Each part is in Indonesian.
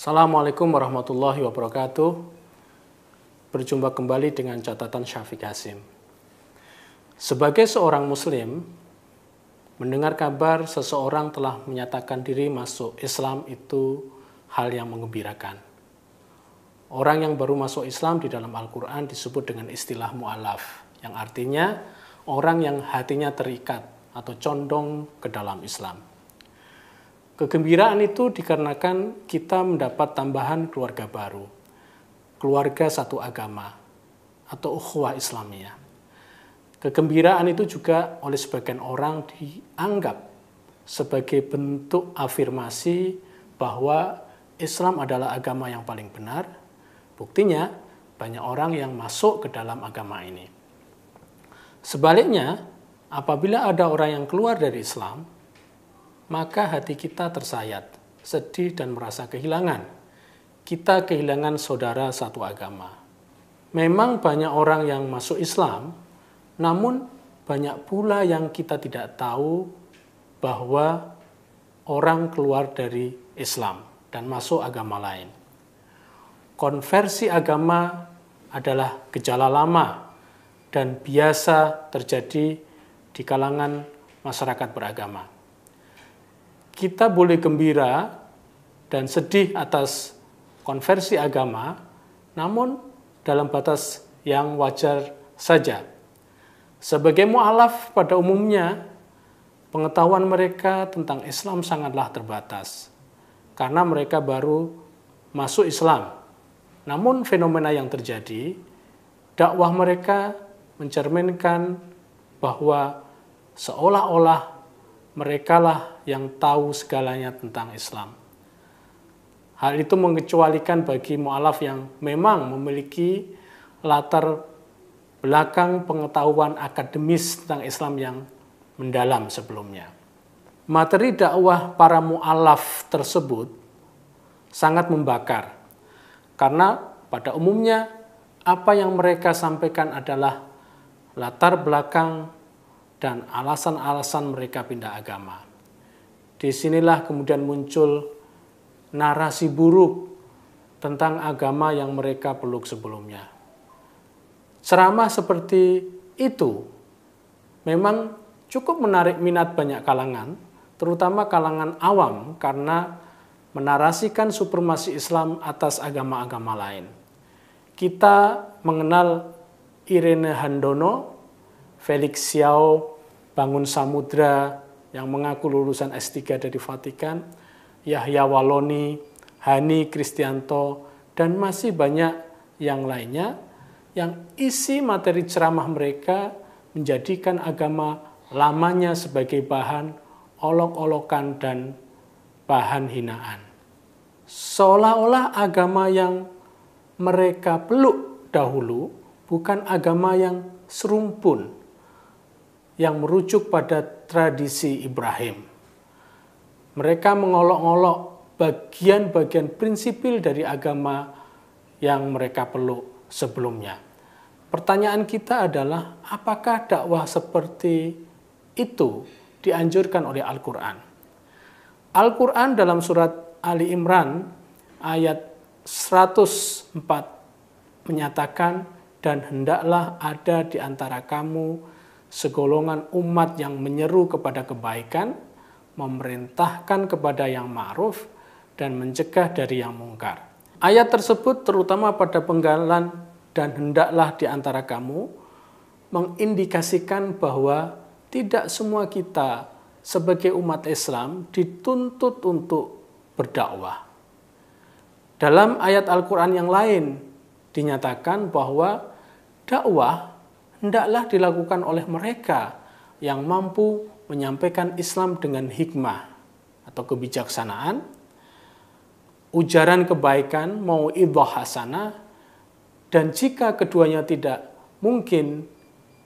Assalamualaikum warahmatullahi wabarakatuh. Berjumpa kembali dengan catatan Syafiq Hasim. Sebagai seorang muslim, mendengar kabar seseorang telah menyatakan diri masuk Islam itu hal yang menggembirakan. Orang yang baru masuk Islam di dalam Al-Quran disebut dengan istilah mu'alaf, yang artinya orang yang hatinya terikat atau condong ke dalam Islam. Kegembiraan itu dikarenakan kita mendapat tambahan keluarga baru, keluarga satu agama, atau ukhuwah Islamiyah. Kegembiraan itu juga oleh sebagian orang dianggap sebagai bentuk afirmasi bahwa Islam adalah agama yang paling benar. Buktinya, banyak orang yang masuk ke dalam agama ini. Sebaliknya, apabila ada orang yang keluar dari Islam, maka hati kita tersayat, sedih dan merasa kehilangan. Kita kehilangan saudara satu agama. Memang banyak orang yang masuk Islam, namun banyak pula yang kita tidak tahu bahwa orang keluar dari Islam dan masuk agama lain. Konversi agama adalah gejala lama dan biasa terjadi di kalangan masyarakat beragama. Kita boleh gembira dan sedih atas konversi agama, namun dalam batas yang wajar saja. Sebagai mu'alaf pada umumnya, pengetahuan mereka tentang Islam sangatlah terbatas, karena mereka baru masuk Islam. Namun fenomena yang terjadi, dakwah mereka mencerminkan bahwa seolah-olah merekalah yang tahu segalanya tentang Islam. Hal itu mengecualikan bagi mu'alaf yang memang memiliki latar belakang pengetahuan akademis tentang Islam yang mendalam sebelumnya. Materi dakwah para mu'alaf tersebut sangat membakar, karena pada umumnya apa yang mereka sampaikan adalah latar belakang dan alasan-alasan mereka pindah agama. Disinilah kemudian muncul narasi buruk tentang agama yang mereka peluk sebelumnya. Ceramah seperti itu memang cukup menarik minat banyak kalangan, terutama kalangan awam, karena menarasikan supremasi Islam atas agama-agama lain. Kita mengenal Irene Handono, Felix Xiao Bangun Samudra yang mengaku lulusan S3 dari Vatikan, Yahya Waloni, Hani Kristianto, dan masih banyak yang lainnya yang isi materi ceramah mereka menjadikan agama lamanya sebagai bahan olok-olokan dan bahan hinaan. Seolah-olah agama yang mereka peluk dahulu bukan agama yang serumpun, yang merujuk pada tradisi Ibrahim. Mereka mengolok-olok bagian-bagian prinsipil dari agama yang mereka peluk sebelumnya. Pertanyaan kita adalah, apakah dakwah seperti itu dianjurkan oleh Al-Quran? Al-Quran dalam surat Ali Imran ayat 104 menyatakan, dan hendaklah ada di antara kamu segolongan umat yang menyeru kepada kebaikan, memerintahkan kepada yang ma'ruf, dan mencegah dari yang mungkar. Ayat tersebut terutama pada penggalan dan hendaklah di antara kamu mengindikasikan bahwa tidak semua kita sebagai umat Islam dituntut untuk berdakwah. Dalam ayat Al-Quran yang lain dinyatakan bahwa dakwah hendaklah dilakukan oleh mereka yang mampu menyampaikan Islam dengan hikmah atau kebijaksanaan, ujaran kebaikan, mau'idhah hasanah, dan jika keduanya tidak mungkin,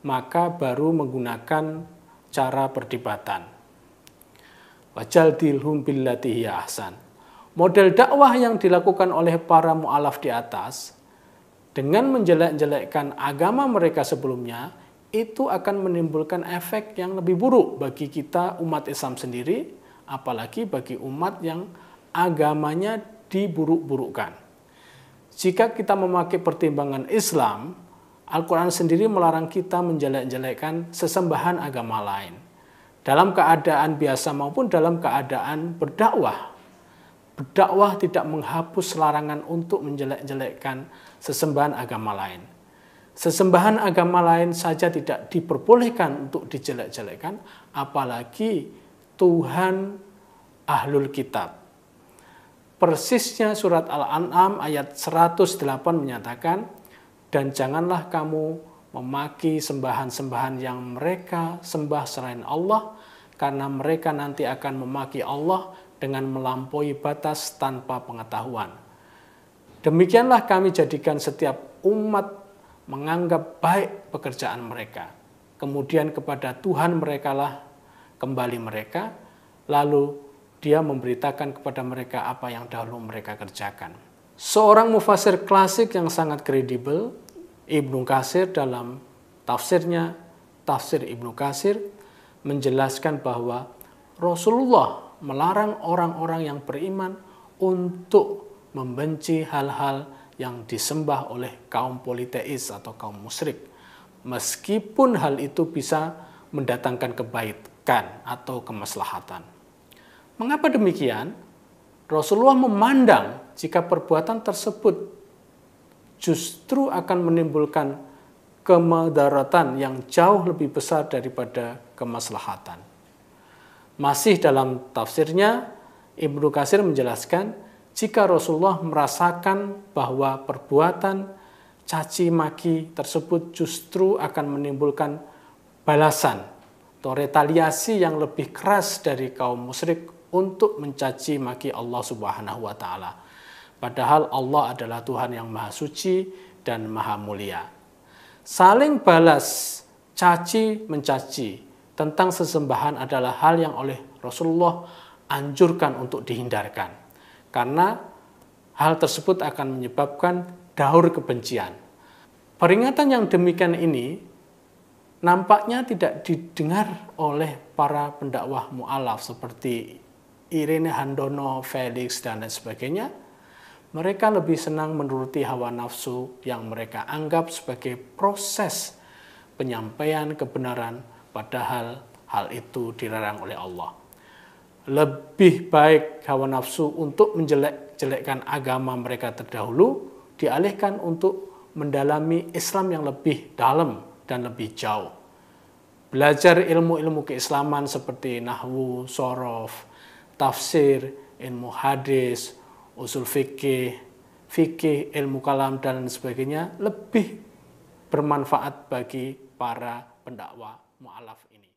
maka baru menggunakan cara perdebatan. Wajadilhum billati hiya ahsan. Model dakwah yang dilakukan oleh para mu'alaf di atas dengan menjelek-jelekkan agama mereka sebelumnya, itu akan menimbulkan efek yang lebih buruk bagi kita umat Islam sendiri, apalagi bagi umat yang agamanya diburuk-burukkan. Jika kita memakai pertimbangan Islam, Al-Quran sendiri melarang kita menjelek-jelekkan sesembahan agama lain. Dalam keadaan biasa maupun dalam keadaan berdakwah. Berdakwah tidak menghapus larangan untuk menjelek-jelekkan sesembahan agama lain. Sesembahan agama lain saja tidak diperbolehkan untuk dijelek-jelekkan, apalagi Tuhan Ahlul Kitab. Persisnya surat Al-An'am ayat 108 menyatakan, dan janganlah kamu memaki sembahan-sembahan yang mereka sembah selain Allah, karena mereka nanti akan memaki Allah dengan melampaui batas tanpa pengetahuan. Demikianlah kami jadikan setiap umat menganggap baik pekerjaan mereka. Kemudian kepada Tuhan merekalah kembali mereka, lalu Dia memberitakan kepada mereka apa yang dahulu mereka kerjakan. Seorang mufasir klasik yang sangat kredibel, Ibnu Katsir, dalam tafsirnya, Tafsir Ibnu Katsir, menjelaskan bahwa Rasulullah melarang orang-orang yang beriman untuk membenci hal-hal yang disembah oleh kaum politeis atau kaum musyrik, meskipun hal itu bisa mendatangkan kebaikan atau kemaslahatan. Mengapa demikian? Rasulullah memandang jika perbuatan tersebut justru akan menimbulkan kemudaratan yang jauh lebih besar daripada kemaslahatan. Masih dalam tafsirnya, Ibnu Katsir menjelaskan, jika Rasulullah merasakan bahwa perbuatan caci maki tersebut justru akan menimbulkan balasan atau retaliasi yang lebih keras dari kaum musyrik untuk mencaci maki Allah Subhanahu wa taala. Padahal Allah adalah Tuhan yang Maha Suci dan Maha Mulia. Saling balas caci mencaci tentang sesembahan adalah hal yang oleh Rasulullah anjurkan untuk dihindarkan. Karena hal tersebut akan menyebabkan daur kebencian. Peringatan yang demikian ini nampaknya tidak didengar oleh para pendakwah mu'alaf seperti Irene Handono, Felix, dan lain sebagainya. Mereka lebih senang menuruti hawa nafsu yang mereka anggap sebagai proses penyampaian kebenaran, padahal hal itu dilarang oleh Allah. Lebih baik hawa nafsu untuk menjelek-jelekkan agama mereka terdahulu, dialihkan untuk mendalami Islam yang lebih dalam dan lebih jauh. Belajar ilmu-ilmu keislaman seperti nahwu, shorof, tafsir, ilmu hadis, usul fikih, ilmu kalam, dan sebagainya lebih bermanfaat bagi para pendakwah mu'alaf ini.